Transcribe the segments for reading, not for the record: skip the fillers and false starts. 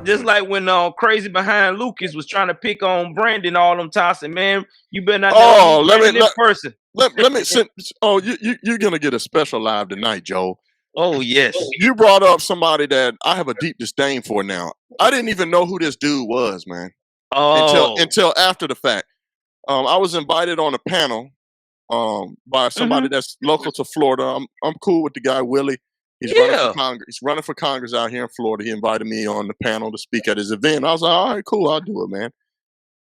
just like when Crazy Behind Lucas was trying to pick on Brandon all them times. And man, you better not Oh, let me person. Let me send. Oh, you're gonna get a special live tonight, Joe. Oh yes. You brought up somebody that I have a deep disdain for now. I didn't even know who this dude was, man. Oh. Until after the fact. I was invited on a panel by somebody that's local to Florida. I'm cool with the guy Willie. He's running for Congress. He's running for Congress out here in Florida. He invited me on the panel to speak at his event. I was like, all right, cool, I'll do it, man.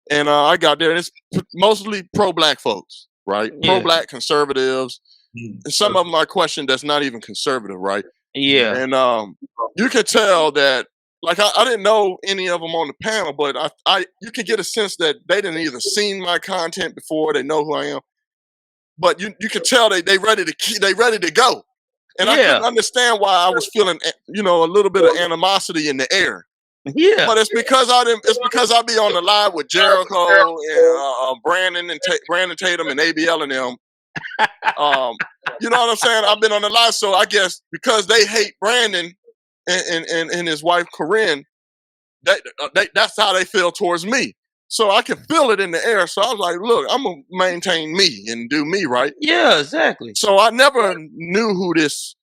And I got there, and it's mostly pro-black folks, right? Yeah. Pro-black conservatives. And some of them are questioned that's not even conservative, right? Yeah. And you could tell that, like, I didn't know any of them on the panel, but you could get a sense that they didn't either seen my content before, they know who I am. But you could tell they ready to go. And I couldn't understand why I was feeling, a little bit of animosity in the air. Yeah. But it's because I be on the live with Jericho and Brandon Tatum and ABL and them. You know what I'm saying? I've been on the live, so I guess because they hate Brandon and his wife Corinne, that's how they feel towards me. So I can feel it in the air. So I was like, look, I'm gonna maintain me and do me, right? Yeah, exactly. So I never knew who this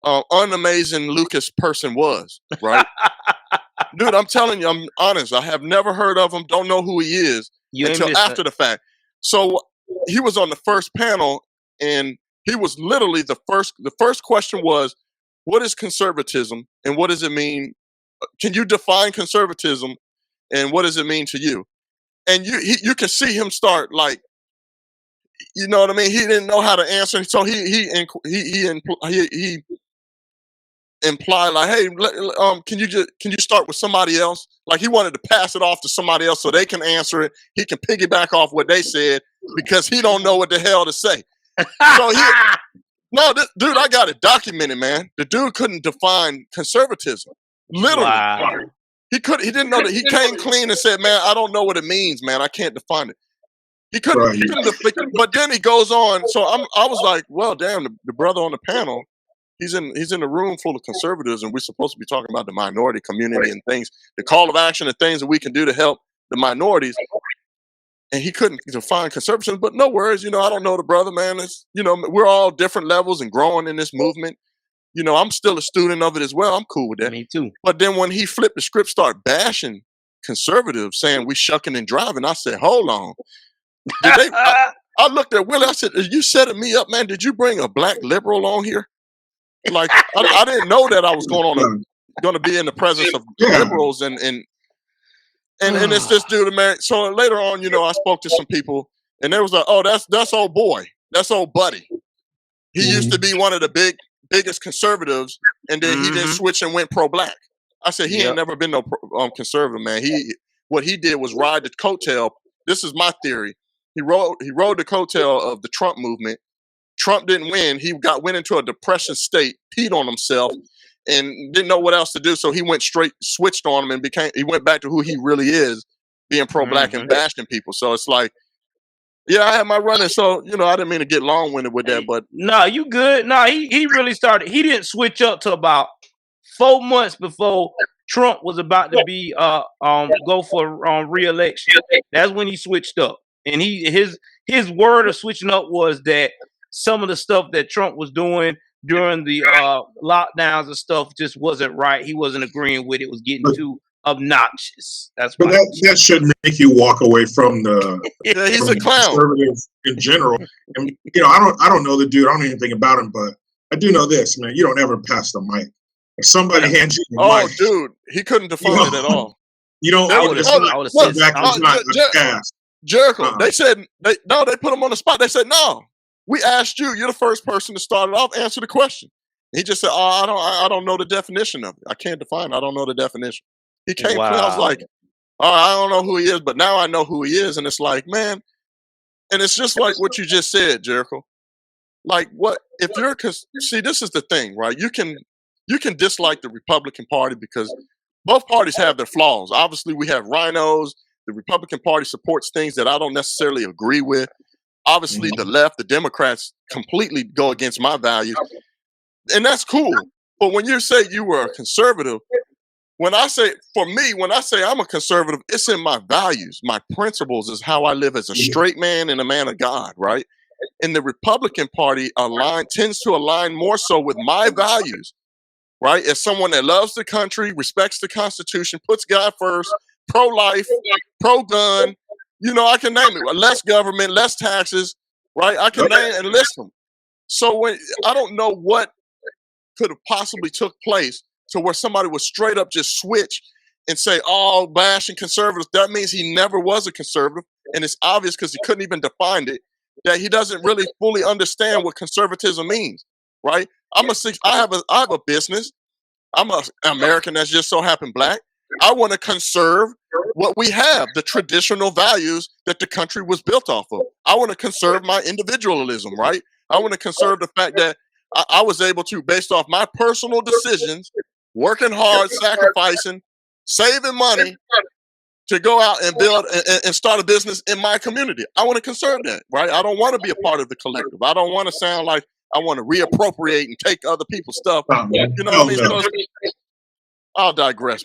unamazing Lucas person was, right? Dude, I'm telling you, I'm honest. I have never heard of him. Don't know who he is until after the fact. So he was on the first panel, and he was literally the first. The first question was, "What is conservatism, and what does it mean? Can you define conservatism, and what does it mean to you?" And you can see him start, like, you know what I mean. He didn't know how to answer, so he imply like, hey, can you start with somebody else? Like, he wanted to pass it off to somebody else so they can answer it. He can piggyback off what they said because he don't know what the hell to say. So dude, I got it documented, man. The dude couldn't define conservatism. Literally. Wow. He didn't know that. He came clean and said, man, I don't know what it means, man. I can't define it. He couldn't, but then he goes on. So I was like, well, damn, the brother on the panel, he's in a room full of conservatives, and we're supposed to be talking about the minority community and things, the call of action and things that we can do to help the minorities. And he couldn't define conservatism, but no worries. I don't know the brother, man. It's, we're all different levels and growing in this movement. I'm still a student of it as well. I'm cool with that. Me too. But then when he flipped the script, started bashing conservatives, saying we shucking and driving, I said, hold on. I looked at Willie. I said, are you setting me up, man? Did you bring a black liberal on here? Like, I didn't know that I was going to be in the presence of liberals and it's this dude, man. So later on, I spoke to some people, and they was like, oh, that's old boy. That's old buddy. He used to be one of the biggest conservatives, and then he didn't switch and went pro-black. I said, he ain't never been no conservative, man. What he did was ride the coattail. This is my theory. He rode the coattail of the Trump movement. Trump didn't win. He went into a depression state, peed on himself, and didn't know what else to do. So he switched on him, and he went back to who he really is, being pro-black and bashing people. So it's like, yeah, I had my running. So, I didn't mean to get long-winded with that, but no, you good. No, he really started. He didn't switch up to about 4 months before Trump was about to be go for re-election. That's when he switched up. And his word of switching up was that some of the stuff that Trump was doing during the lockdowns and stuff just wasn't right. He wasn't agreeing with it. Was getting too obnoxious. But that shouldn't make you walk away from the he's a clown conservatives in general. And I don't know the dude. I don't know anything about him, but I do know this, man. You don't ever pass the mic. If somebody hands you the mic, dude, he couldn't define it at all. You don't. I would have said Jericho. They said they put him on the spot. They said, no, we asked you. You're the first person to start it off. Answer the question. He just said, oh, I don't know the definition of it. I can't define it. I don't know the definition. He came clean. I was like, oh, I don't know who he is, but now I know who he is. And it's like, man, and it's just like what you just said, Jericho. Like, what if see, this is the thing, right? You can dislike the Republican Party because both parties have their flaws. Obviously, we have rhinos. The Republican Party supports things that I don't necessarily agree with. Obviously, the left, the Democrats, completely go against my values. And that's cool. But when you say you were a conservative, when I say, for me, when I say I'm a conservative, it's in my values. My principles is how I live as a straight man and a man of God, right? And the Republican Party tends to align more so with my values, right? As someone that loves the country, respects the Constitution, puts God first, pro-life, pro-gun, I can name it. Less government, less taxes, right? I can name and list them. So I don't know what could have possibly took place to where somebody would straight up just switch and say, oh, bashing conservatives. That means he never was a conservative. And it's obvious because he couldn't even define it, that he doesn't really fully understand what conservatism means, right? I have a business. I'm an American that's just so happened black. I want to conserve what we have, the traditional values that the country was built off of. I want to conserve my individualism, right? I want to conserve the fact that I was able to, based off my personal decisions, working hard, sacrificing, saving money to go out and build and start a business in my community. I want to conserve that, right? I don't want to be a part of the collective. I don't want to sound like I want to reappropriate and take other people's stuff. Oh, man. You know what I mean? No. So I'll digress, man.